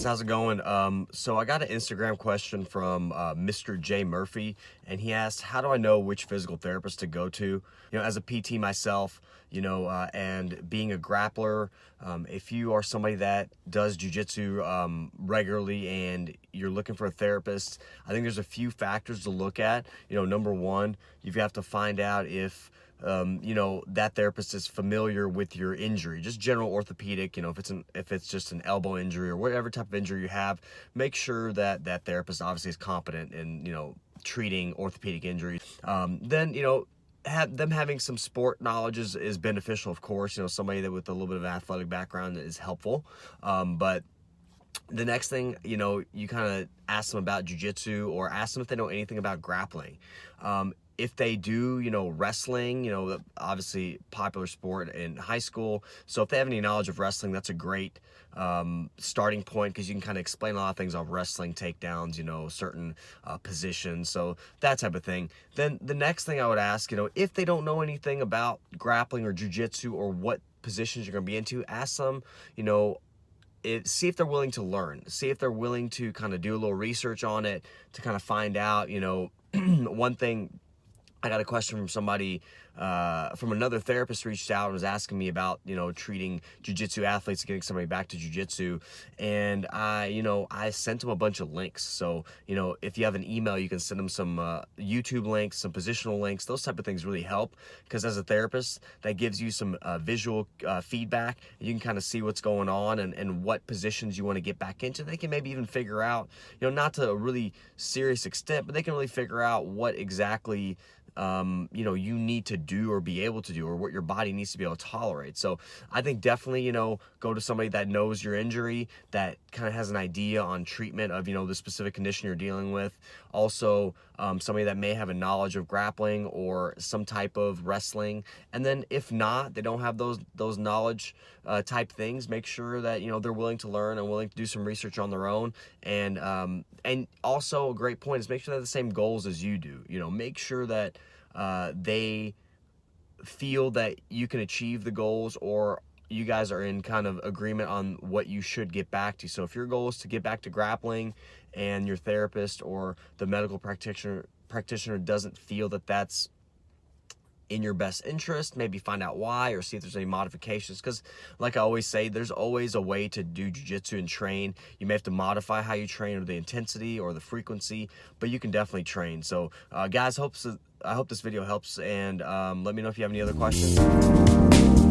how's it going? So I got an Instagram question from Mr. J Murphy, and he asked, how do I know which physical therapist to go to? As a PT myself, and being a grappler, if you are somebody that does jiu-jitsu regularly and you're looking for a therapist, I think there's a few factors to look at. Number one, you have to find out if that therapist is familiar with your injury, just general orthopedic. If it's just an elbow injury or whatever type of injury you have, make sure that that therapist obviously is competent in treating orthopedic injuries. Then having some sport knowledge is beneficial, of course. Somebody that with a little bit of athletic background is helpful. But the next thing, you kind of ask them about jiu-jitsu, or ask them if they know anything about grappling. If they do, wrestling, obviously popular sport in high school. So if they have any knowledge of wrestling, that's a great starting point, because you can kind of explain a lot of things on wrestling, takedowns, certain positions, so that type of thing. Then the next thing I would ask, if they don't know anything about grappling or jiu-jitsu or what positions you're going to be into, ask them, see if they're willing to learn, see if they're willing to kind of do a little research on it to kind of find out. One thing, I got a question from somebody, from another therapist, reached out and was asking me about, treating jiu-jitsu athletes, getting somebody back to jiu-jitsu. And I sent them a bunch of links. So, if you have an email, you can send them some YouTube links, some positional links. Those type of things really help, because as a therapist, that gives you some visual feedback. You can kind of see what's going on and what positions you want to get back into. They can maybe even figure out, not to a really serious extent, but they can really figure out what exactly you need to do or be able to do, or what your body needs to be able to tolerate. So I think definitely, go to somebody that knows your injury, that kind of has an idea on treatment of, the specific condition you're dealing with. Also, somebody that may have a knowledge of grappling or some type of wrestling. And then if not, they don't have those knowledge type things, make sure that, they're willing to learn and willing to do some research on their own. And also a great point is make sure they have the same goals as you do. Make sure that they feel that you can achieve the goals, or you guys are in kind of agreement on what you should get back to. So if your goal is to get back to grappling, and your therapist or the medical practitioner doesn't feel that that's in your best interest, maybe find out why, or see if there's any modifications. Because like I always say, there's always a way to do jiu-jitsu and train. You may have to modify how you train, or the intensity or the frequency, but you can definitely train. So guys, I hope this video helps, and let me know if you have any other questions.